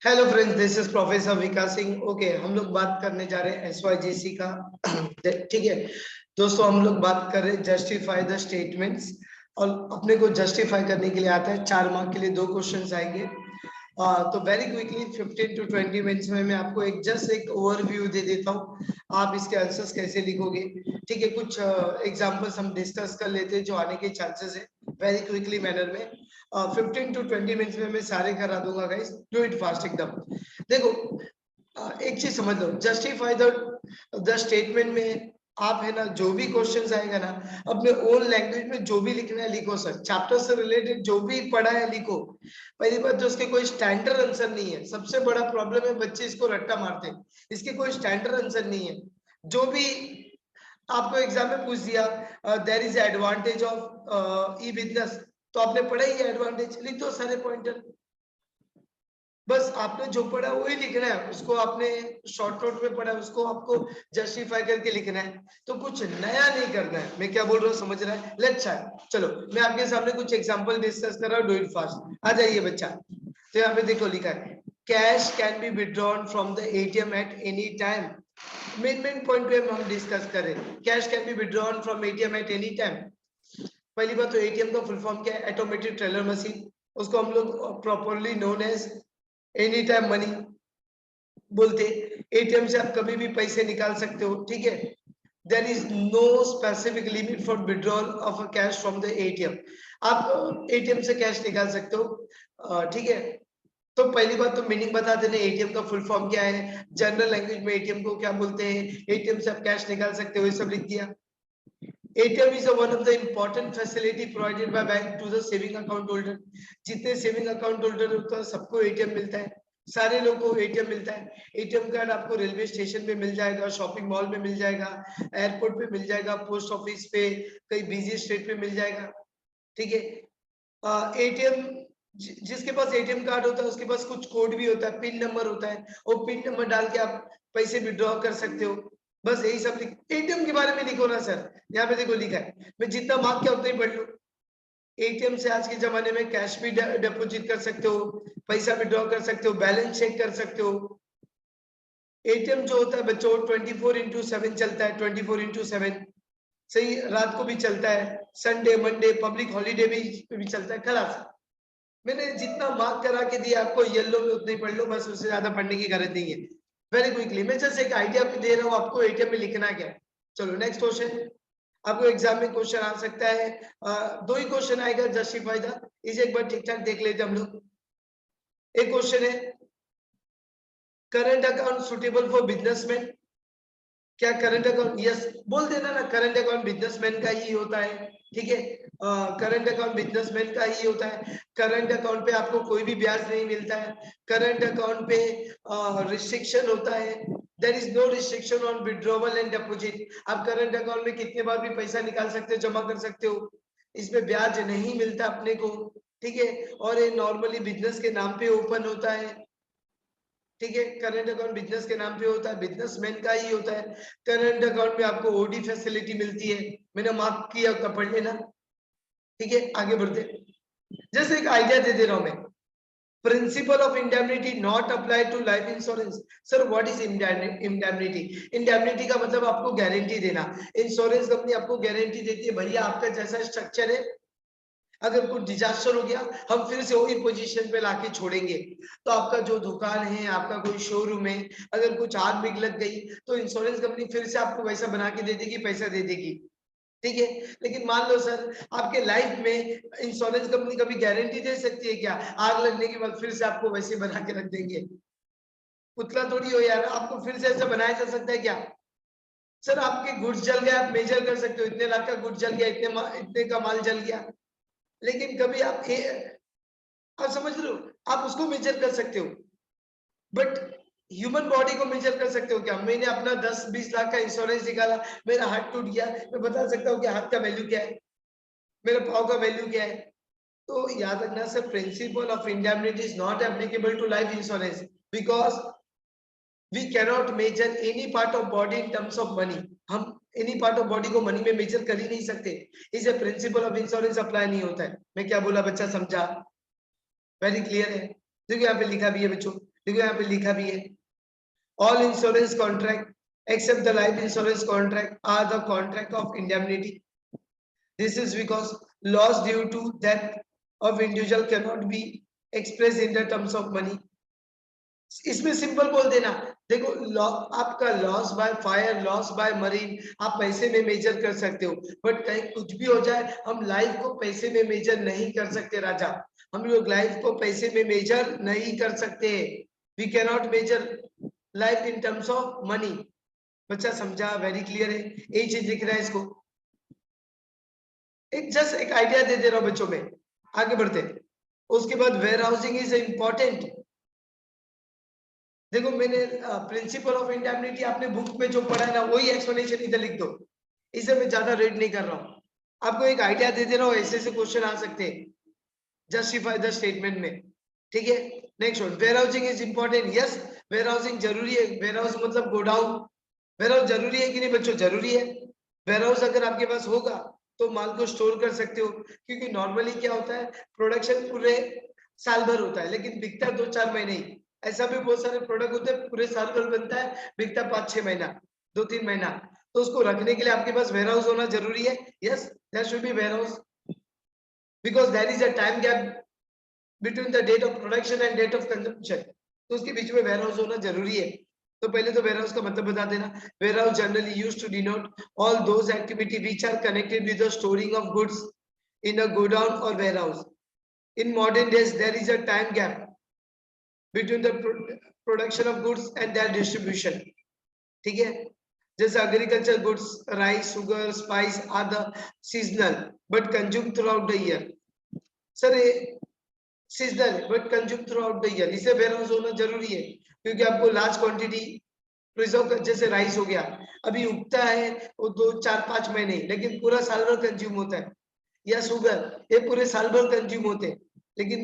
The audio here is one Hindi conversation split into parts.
Hello friends, this is professor Vikas Singh. Okay, हम लोग बात करने जा रहे हैं SYGC का। ठीक है दोस्तों, हम लोग बात कर रहे हैं जस्टिफाई द स्टेटमेंट्स। और अपने को जस्टिफाई करने के लिए आता है 4 मार्क के लिए 2 क्वेश्चंस आएंगे। तो वेरी क्विकली 15 to 20 मिनट्स में मैं आपको एक ओवरव्यू दे देता हूँ। आप इसके आंसर्स कैसे लिखोगे, ठीक है। कुछ एग्जांपल्स हम डिस्कस कर लेते हैं जो आने के चांसेस है वेरी क्विकली मैनर में। 15 to 20 मिनट्स में मैं सारे करा दूंगा गाइस, डू इट फास्ट एकदम। देखो, एक चीज समझ लो, जस्टिफाई द स्टेटमेंट में आप है ना, जो भी क्वेश्चंस आएगा ना, अपने ओन लैंग्वेज में जो भी लिखना है लिखो सर। चैप्टर से रिलेटेड जो भी पढ़ा है लिखो। पहली बात तो उसके कोई स्टैंडर्ड आंसर नहीं है, सबसे बड़ा प्रॉब्लम है बच्चे इसको रट्टा मारते हैं। इसके कोई स्टैंडर्ड आंसर नहीं है। जो भी आपको एग्जाम में पूछ दिया there is advantage of e business, तो आपने पढ़ा ही एडवांटेज, लिख दो सारे पॉइंटर। बस आपने जो पढ़ा वही लिखना है, उसको आपने शॉर्ट नोट में पढ़ा उसको आपको जस्टिफाई करके लिखना है। तो कुछ नया नहीं करना है। मैं क्या बोल रहा हूँ समझ रहा है? Let's start. चलो, मैं आपके सामने कुछ एग्जांपल डिस्कस कर रहा हूँ, डू इट फास्ट। आ जाइए बच्चा। तो यहाँ पे देखो लिखा है, cash can be withdrawn from the ATM at any time. Main point पे हम डिस्कस करें, cash can be withdrawn from ATM at any time. पहली बात तो ATM का फुल फॉर्म क्या है? Automated teller machine. उसको हम लोग properly known as any time money बोलते। ATM से आप कभी भी पैसे निकाल सकते हो, ठीक है। There is no specific limit for withdrawal of a cash from the ATM। आप ATM से कैश निकाल सकते हो, ठीक है। तो पहली बात तो मीनिंग बता देने, ATM का फुल फॉर्म क्या है, जनरल लैंग्वेज में ATM को क्या बोलते हैं, ATM से आप कैश निकाल सकते हो, ये सब लिख दिया। ATM is one of the important facility provided by bank to the saving account holder। जितने सेविंग अकाउंट होल्डर होता है सबको ATM मिलता है, सारे लोगों को ATM मिलता है। ATM कार्ड आपको रेलवे स्टेशन पे मिल जाएगा, शॉपिंग मॉल में मिल जाएगा, एयरपोर्ट पे मिल जाएगा, पोस्ट ऑफिस पे, कई बिजी स्टेट पे मिल जाएगा, ठीक है। ATM, जिसके पास ATM कार्ड होता है उसके पास कुछ कोड भी होता है, पिन नंबर होता है, वो पिन नंबर डाल के आप पैसे विड्रॉ कर सकते हो। बस यही सब लिख, ATM के बारे में लिखो ना सर। यहाँ पे देखो लिखा है, मैं जितना मार्क किया उतना ही पढ़ लो। ATM से आज के जमाने में कैश भी डिपॉजिट कर सकते हो, पैसा विड्रॉ कर सकते हो, बैलेंस चेक कर सकते हो। ATM जो होता है बच्चों 24/7 चलता है, 24/7। सही, रात को भी चलता है, संडे मंडे पब्लिक हॉलीडे भी चलता है। खलास, मैंने जितना मार्क करा के दिया आपको येलो में उतना ही पढ़ लो, बस उससे ज्यादा पढ़ने की जरूरत नहीं है। वेरी क्विकली मैं जस्ट एक आइडिया दे रहा हूँ आपको ATM में लिखना क्या है। चलो नेक्स्ट क्वेश्चन। आपको एग्जाम में क्वेश्चन आ सकता है, 2 ही क्वेश्चन आएगा जस्टिफाई द। इसे एक बार ठीक ठाक देख लेते हम लोग। एक क्वेश्चन है, current account suitable for businessman. क्या करंट अकाउंट, यस बोल देना ना, करंट अकाउंट बिजनेसमैन का ही होता है, ठीक है। करंट अकाउंट बिजनेसमैन का ही होता है। करंट अकाउंट पे आपको कोई भी ब्याज नहीं मिलता है। करंट अकाउंट पे रिस्ट्रिक्शन होता है, there is no restriction on withdrawal and deposit. आप करंट अकाउंट में कितने बार भी पैसा निकाल सकते हो, जमा कर सकते हो, इसमें ब्याज नहीं मिलता अपने को, ठीक है। और ये नॉर्मली बिजनेस के नाम पे ओपन होता है, ठीक है। करंट अकाउंट बिजनेस के नाम पे होता है, बिजनेसमैन का ही होता है। करंट अकाउंट में आपको OD फैसिलिटी मिलती है, मैंने मार्क किया उसका पढ़ लेना, ठीक है। आगे बढ़ते, जैसे एक आइडिया दे दे रहा हूं मैं, principle of indemnity not apply to life insurance. Sir what is indemnity? Indemnity का मतलब आपको गारंटी देना। इंश्योरेंस कंपनी आपको गारंटी देती है, भैया आपका जैसा स्ट्रक्चर है, अगर कुछ डिजास्टर हो गया हम फिर से वही पोजीशन पे लाके छोड़ेंगे। तो आपका जो दुकान है, आपका कोई शोरूम है, अगर कुछ आग में लग गई तो इंश्योरेंस कंपनी फिर से आपको वैसा बना के दे देगी, पैसा दे देगी, ठीक है। लेकिन मान लो सर आपके लाइफ में इंश्योरेंस कंपनी कभी गारंटी दे सकती है क्या? आग लगने के बाद फिर से आपको वैसे बना के रख देंगे? पुतला थोड़ी हो यार, आपको फिर से ऐसा बनाया जा सकता है क्या? सर आपके गुड्स जल गया, आप मेजर कर सकते हो, इतने लाख का गुड्स जल गया, इतने का माल जल गया। लेकिन कभी आप समझ रहे हो, आप उसको मेजर कर सकते हो, बट ह्यूमन बॉडी को मेजर कर सकते हो क्या? मैंने अपना 10-20 लाख का इंश्योरेंस निकाला, मेरा हाथ टूट गया, मैं बता सकता हूँ कि हाथ का वैल्यू क्या है, मेरे पाँव का वैल्यू क्या है? तो याद रखना sir, principle of indemnity is not applicable to life insurance because we cannot measure any part of body in terms of money. हम एनी पार्ट ऑफ बॉडी को मनी में मेजर कर ही नहीं सकते, इसे प्रिंसिपल ऑफ इंश्योरेंस अप्लाई नहीं होता है। मैं क्या बोला बच्चा, समझा? वेरी क्लियर है? देखिए यहाँ पे लिखा भी है बच्चों, देखो यहाँ पे लिखा भी है, all insurance contract except the life insurance contract are the contract of indemnity. This is because loss due to death of individual cannot be expressed in the terms of money. इसमें सिंपल बोल देना, देखो आपका loss by fire, loss by marine आप पैसे में मेजर कर सकते हो, बट कहीं कुछ भी हो जाए हम लाइफ को पैसे में मेजर नहीं कर सकते राजा, हम लोग लाइफ को पैसे में मेजर नहीं कर सकते, we cannot measure life in terms of money. बच्चा समझा? वेरी क्लियर है, यही चीज दिख रहा है इसको, एक जस्ट एक आइडिया दे दे रहा हूं बच्चों में, आगे बढ़ते। उसके बाद वेयर हाउसिंग इज इम्पोर्टेंट। देखो मैंने प्रिंसिपल ऑफ इंडेमनिटी आपने बुक में जो पढ़ा है ना वही एक्सप्लेनेशन इधर लिख दो, इसे मैं ज्यादा रीड नहीं कर रहा हूँ, आपको एक आइडिया दे दे रहा हूँ, ऐसे क्वेश्चन आ सकते हैं जस्टिफाई द स्टेटमेंट में, ठीक है। Next one, warehousing is important, yes warehousing जरूरी है, वेयर हाउस मतलब गोडाउन, वेयर हाउस जरूरी है कि नहीं बच्चों? जरूरी है। वेयर हाउस अगर आपके पास होगा तो माल को स्टोर कर सकते हो, क्योंकि नॉर्मली क्या होता है प्रोडक्शन पूरे साल भर होता है लेकिन बिकता 2-4 महीने ही, ऐसा भी बहुत सारे प्रोडक्ट होते हैं पूरे साल भर बनता है बिकता 5-6 महीना 2-3 महीना, तो उसको रखने के लिए आपके पास वेयर हाउस होना जरूरी है। Yes there should be warehouse because there is a time gap between the date of production and date of consumption, तो उसके बीच में वेयर हाउस होना जरूरी है। तो पहले तो वेयर हाउस का मतलब बता देना, warehouse generally used to denote all those activity which are connected with the storing of goods in a godown और warehouse. In modern days, there is a time gap between the production of goods and their distribution. ठीक है, जैसे agricultural goods, rice, sugar, spice are the seasonal but consumed throughout the year. Sir ये seasonal but consumed throughout the year, इसे warehouse होना जरूरी है क्योंकि आपको large quantity प्रिजर्व, जैसे राइस हो गया अभी उगता है वो 2-4-5 महीने लेकिन पूरा साल भर कंज्यूम होता है, या शुगर ये पूरे साल भर कंज्यूम होते हैं लेकिन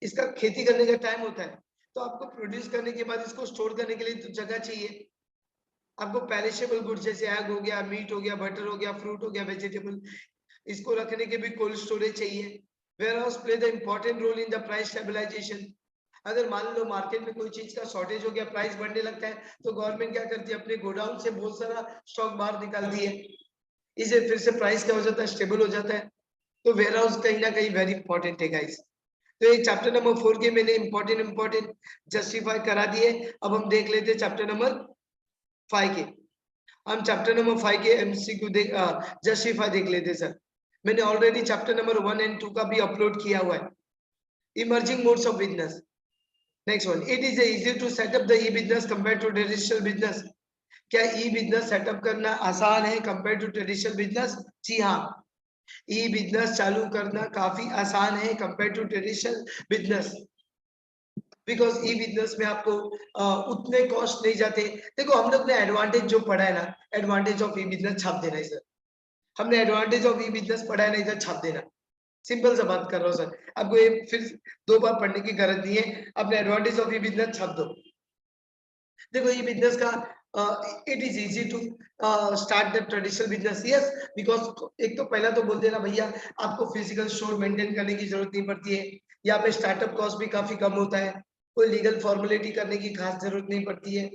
इसका खेती करने का टाइम होता है, तो आपको प्रोड्यूस करने के बाद इसको स्टोर करने के लिए तो जगह चाहिए। आपको पेरिशेबल गुड्स जैसे एग हो गया, मीट हो गया, बटर हो गया, फ्रूट हो गया, वेजिटेबल, इसको रखने के भी कोल्ड स्टोरेज चाहिए। Warehouse play the important role in the price stabilization. अगर मान लो मार्केट में कोई चीज का शॉर्टेज हो गया, प्राइस बढ़ने लगता है, तो गवर्नमेंट क्या करती है अपने गोडाउन से बहुत सारा स्टॉक बाहर निकालती है, इसे फिर से प्राइस क्या हो जाता है, स्टेबल हो जाता है। तो वेयर हाउस कहीं ना कहीं वेरी इंपॉर्टेंट है गाइस। तो ये चैप्टर नंबर 4 के मैंने इंपॉर्टेंट जस्टिफाई करा दिए। अब हम देख लेते हैं चैप्टर नंबर 5 के, हम चैप्टर नंबर 5 के एमसीक्यू जस्टिफाई देख लेते हैं। सर मैंने ऑलरेडी चैप्टर नंबर 1 और 2 का भी अपलोड किया हुआ है। Emerging modes of business, next one, it is easy to setup the e business compare to traditional business. क्या ई बिजनेस सेटअप करना आसान है कंपेयर टू ट्रेडिशनल बिजनेस? जी हाँ, ई बिजनेस चालू करना काफी आसान है compare to traditional business, because e business में आपको उतने कॉस्ट नहीं जाते। देखो हम लोग ने एडवांटेज जो पढ़ा है ना, एडवांटेज ऑफ ई बिजनेस छाप देना है सर, हमने एडवांटेज ऑफ ई बिजनेस पढ़ा है ना, इधर छाप देना, सिंपल सा बात कर रहा हूँ सर, आपको ये फिर 2 बार पढ़ने की जरूरत नहीं है, अपने एडवांटेज ऑफ ई बिजनेस छाप दो। देखो ई बिजनेस का it is easy to start the traditional business, yes because एक तो पहला तो बोल देना भैया आपको फिजिकल स्टोर मेंटेन करने की जरूरत नहीं पड़ती है, यहाँ पे स्टार्टअप कॉस्ट भी काफी कम होता है, कोई लीगल फॉर्मेलिटी करने की खास जरूरत नहीं पड़ती है,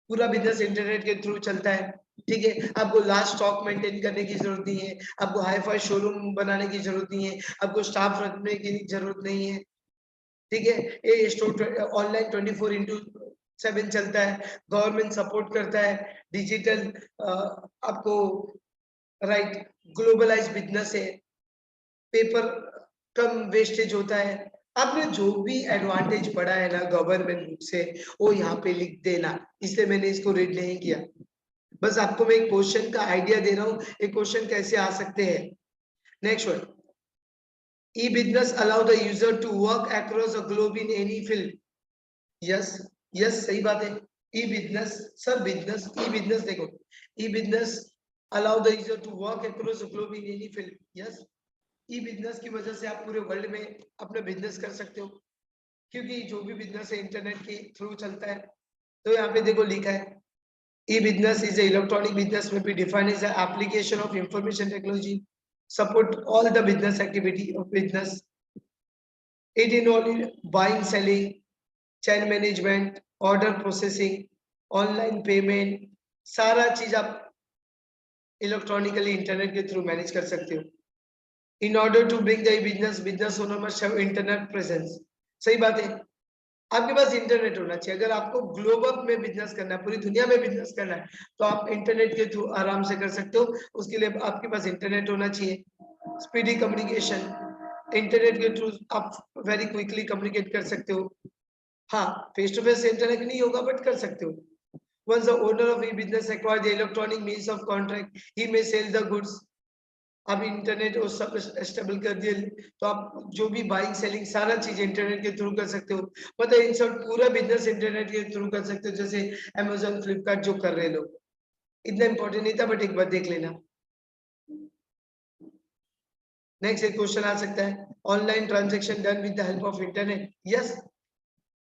पूरा बिजनेस इंटरनेट के थ्रू चलता है, ठीक है। आपको लार्ज स्टॉक मेंटेन करने की जरूरत नहीं है, आपको हाई फाई शोरूम बनाने की जरूरत नहीं है, आपको स्टाफ रखने की जरूरत नहीं है, ठीक है। ये स्टोर ऑनलाइन 24/7 चलता है, गवर्नमेंट सपोर्ट करता है, डिजिटल आपको राइट, ग्लोबलाइज बिजनेस है, पेपर कम वेस्टेज होता है। आपने जो भी एडवांटेज पढ़ा है ना गवर्नमेंट बुक से वो यहाँ पे लिख देना, इसलिए मैंने इसको रीड नहीं किया, बस आपको मैं एक क्वेश्चन का आइडिया दे रहा हूँ एक क्वेश्चन कैसे आ सकते हैं। Next one, e-business allow the user to work across the globe in any field. yes yes सही बात है, e-business सर बिजनेस e-business देखो, e-business allow the user to work across the globe in any field. yes, e-business की वजह से आप पूरे वर्ल्ड में अपना बिजनेस कर सकते हो, क्योंकि जो भी बिजनेस है इंटरनेट के थ्रू चलता है। तो यहाँ पे देखो लिखा है e-business is a electronic business may be defined as an application of information technology support all the business activity of business. It involves buying, selling, chain management, order processing, online payment, सारा चीज आप इलेक्ट्रॉनिकली इंटरनेट के थ्रू मैनेज कर सकते हो। In order to bring the business owner must have internet presence. सही बात है, आपके पास इंटरनेट होना चाहिए। अगर आपको ग्लोबल में बिजनेस करना है, पूरी दुनिया में बिजनेस करना है, तो आप इंटरनेट के थ्रू आराम से कर सकते हो। उसके लिए आपके पास इंटरनेट होना चाहिए। स्पीडी कम्युनिकेशन, इंटरनेट के थ्रू आप वेरी क्विकली कम्युनिकेट कर सकते हो। हाँ, फेस टू फेस इंटरनेट नहीं होगा बट कर सकते हो। Once the owner of a business acquires the electronic means of contract, he may sell the goods. अब इंटरनेट और सब स्टेबल कर दिए, तो आप जो भी बाइंग सेलिंग सारा चीज इंटरनेट के थ्रू कर सकते हो। मतलब इन सब पूरा बिजनेस इंटरनेट के थ्रू कर सकते हो, जैसे अमेजोन फ्लिपकार्ट जो कर रहे लोग। इतना इंपॉर्टेंट नहीं था बट एक बार देख लेना। नेक्स्ट एक क्वेश्चन आ सकता है, online transaction done with the help of internet. Yes,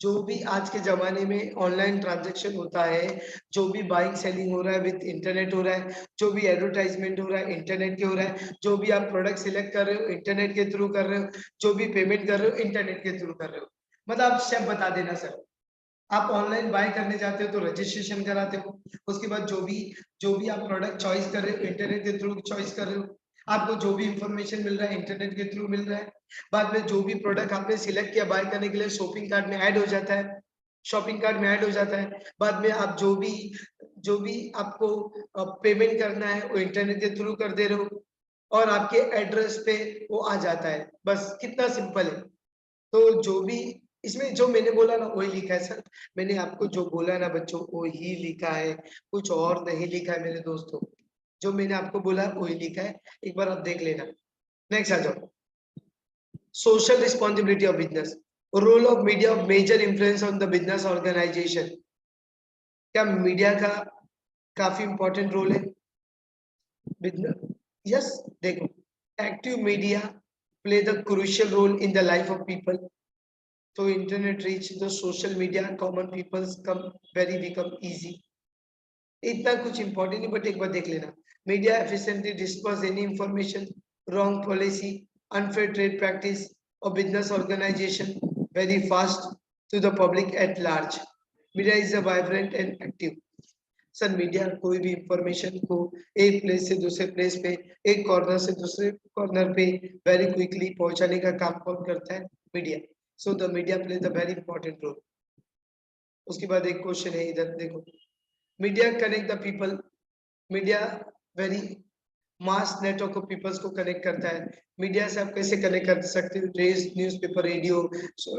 जो भी आज के जमाने में ऑनलाइन ट्रांजैक्शन होता है, जो भी बाइंग सेलिंग हो रहा है विद इंटरनेट हो रहा है, जो भी एडवर्टाइजमेंट हो रहा है इंटरनेट के हो रहा है, जो भी आप प्रोडक्ट सिलेक्ट कर रहे हो इंटरनेट के थ्रू कर रहे हो, जो भी पेमेंट कर रहे हो इंटरनेट के थ्रू कर रहे हो। मतलब आप स्टेप बता देना सर। आप ऑनलाइन बाय करने जाते हो तो रजिस्ट्रेशन कराते हो, उसके बाद जो भी आप प्रोडक्ट चॉइस कर रहे हो इंटरनेट के थ्रू चॉइस कर रहे हो, आपको जो भी इंफॉर्मेशन मिल रहा है इंटरनेट के थ्रू मिल रहा है। बाद में जो भी प्रोडक्ट आपने सिलेक्ट किया बाय करने के लिए शॉपिंग कार्ट में ऐड हो जाता है, शॉपिंग कार्ट में ऐड हो जाता है। बाद में आप जो भी आपको पेमेंट करना है वो इंटरनेट के थ्रू कर दे रहे हो और आपके एड्रेस पे वो आ जाता है। बस कितना सिंपल है। तो जो भी इसमें जो मैंने बोला ना वही लिखा है सर। मैंने आपको जो बोला ना बच्चों वही लिखा है, कुछ और नहीं लिखा है मेरे दोस्तों। जो मैंने आपको बोला वही लिखा है, एक बार आप देख लेना। नेक्स्ट आ जाओ, social responsibility of business, role of media of major influence on the business organization. क्या मीडिया का काफी इंपॉर्टेंट रोल है बिजनेस? यस, देखो, active media play the crucial role in the life of people. तो internet reach the social media common peoples come very become easy. इतना कुछ इंपॉर्टेंट नहीं बट एक बार देख लेना। Media efficiently disperse any information, wrong policy, unfair trade practice और business organization very fast to the public at large. Media is a vibrant and active. Sir media कोई भी इंफॉर्मेशन को एक प्लेस से दूसरे प्लेस पे, एक कॉर्नर से दूसरे कॉर्नर पे वेरी क्विकली पहुंचाने का काम कौन करता है? Media. So the media play the very important role. उसके बाद एक क्वेश्चन है इधर देखो, media connect the people. Media very mass network of peoples को कनेक्ट करता है। मीडिया से आप कैसे कनेक्ट कर सकते हो? Newspaper, radio,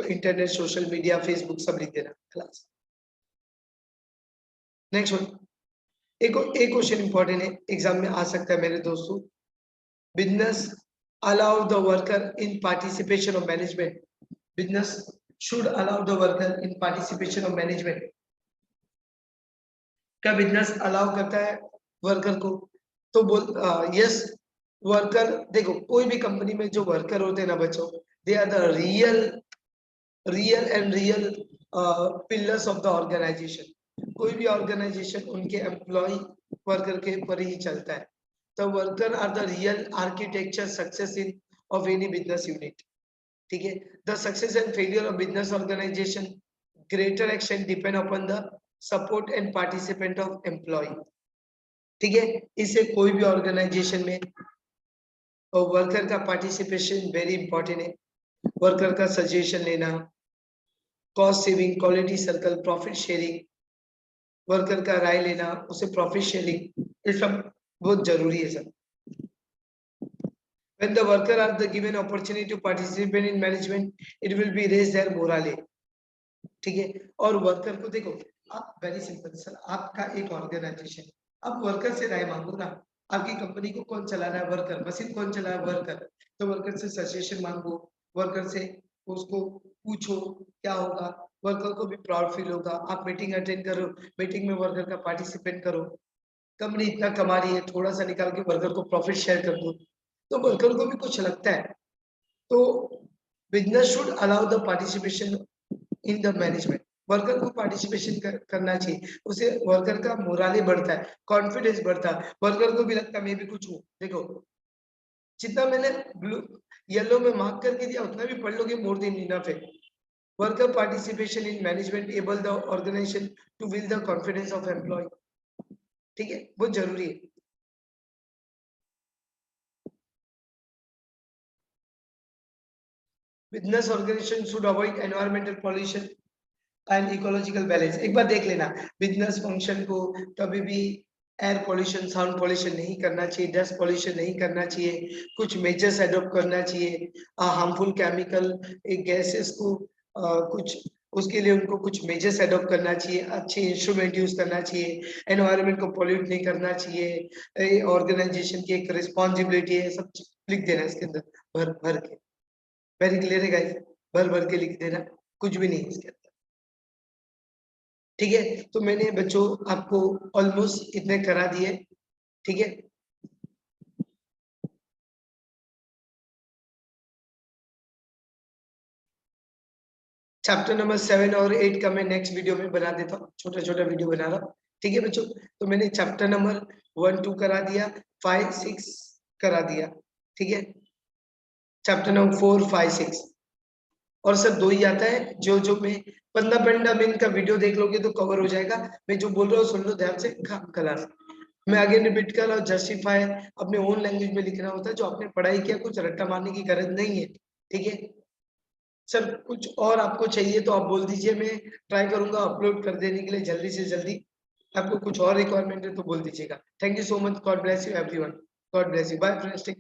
internet, social media, Facebook, सब लिख देना क्लास। नेक्स्ट वन, एक क्वेश्चन इंपॉर्टेंट है, एग्जाम में आ सकता है मेरे दोस्तों। Business allow the worker in participation of management. Business should allow the worker in participation of management. क्या बिजनेस अलाउ करता है वर्कर को? तो बोल यस। वर्कर देखो, कोई भी कंपनी में जो वर्कर होते हैं ना बच्चों, they are the real pillars of the organization. कोई भी ऑर्गेनाइजेशन उनके एम्प्लॉय वर्कर के ऊपर ही चलता है। तो worker are the real architecture success in of any business unit. ठीक है, the success and failure of business organization greater extent depend upon the support and participant of employ. ठीक है, इससे कोई भी ऑर्गेनाइजेशन में वर्कर का पार्टिसिपेशन वेरी इंपॉर्टेंट है। वर्कर का सजेशन लेना, cost saving, quality circle, profit sharing, worker का राय लेना, उसे प्रॉफिट शेयरिंग, ये सब बहुत जरूरी है sir. When the worker are the given opportunity to participate in management, it will be raise their morale. ठीक है, और वर्कर को देखो, आप वेरी सिंपल सर, आपका एक ऑर्गेनाइजेशन, आप वर्कर से राय मांगो ना। आपकी कंपनी को कौन चला रहा है? वर्कर। मशीन कौन चला रहा है? वर्कर। तो वर्कर से सजेशन मांगो, वर्कर से उसको पूछो क्या होगा, वर्कर को भी प्राउड फील होगा। आप मीटिंग अटेंड करो, मीटिंग में वर्कर का पार्टिसिपेट करो। कंपनी इतना कमा रही है, थोड़ा सा निकाल के वर्कर को प्रॉफिट शेयर कर दो, तो वर्कर को भी कुछ लगता है। तो business should allow the participation in the management. Worker को पार्टिसिपेशन करना चाहिए, उसे वर्कर का मोराले बढ़ता है, कॉन्फिडेंस बढ़ता है, वर्कर को भी लगता है मैं भी कुछ हूँ। देखो, जितना मैंने ब्लू येलो में मार्क करके दिया उतना भी पढ़ लोगे मोर देन इनफ है। Worker participation in management able the organization to will the confidence of employ. ठीक है, बहुत जरूरी है। Business organization should avoid environmental pollution and ecological balance. एक बार देख लेना, बिजनेस फंक्शन को कभी भी एयर पॉल्यूशन, साउंड पॉल्यूशन नहीं करना चाहिए, डस्ट पॉल्यूशन नहीं करना चाहिए, कुछ मेजर्स एडॉप्ट करना चाहिए, हार्मफुल केमिकल गैसेस को कुछ उसके लिए उनको कुछ मेजर्स एडॉप्ट करना चाहिए, अच्छे इंस्ट्रूमेंट यूज करना चाहिए, एनवायरनमेंट को पॉल्यूट नहीं करना चाहिए, ऑर्गेनाइजेशन की एक रिस्पॉन्सिबिलिटी है, सब लिख देना इसके अंदर भर भर के। वेरी क्लियर है गाइस, भर भर के लिख देना, कुछ भी नहीं इसके अंदर। ठीक है, तो मैंने बच्चों आपको ऑलमोस्ट इतने करा दिए। ठीक है, चैप्टर नंबर 7 और 8 का मैं नेक्स्ट वीडियो में बना देता हूँ, छोटा छोटा वीडियो बना रहा हूँ। ठीक है बच्चों, तो मैंने चैप्टर नंबर 1 2 करा दिया, 5 6 करा दिया। ठीक है, चैप्टर नंबर 4 5 6 और सर 2 ही आता है। जो जो मैं 15 मिनट का वीडियो देख लोगे तो कवर हो जाएगा। मैं जो बोल रहा हूँ सुन लो ध्यान से, क्लास मैं आगे रिपीट कर रहा हूँ। जस्टिफाई अपने ओन लैंग्वेज में लिखना होता है, जो आपने पढ़ाई किया, कुछ रट्टा मारने की गरज नहीं है। ठीक है सर, कुछ और आपको चाहिए तो आप बोल दीजिए, मैं ट्राई करूंगा अपलोड कर देने के लिए जल्दी से जल्दी। आपको कुछ और रिक्वायरमेंट है तो बोल दीजिएगा। Thank you so much, God bless you everyone, God bless you, bye friends.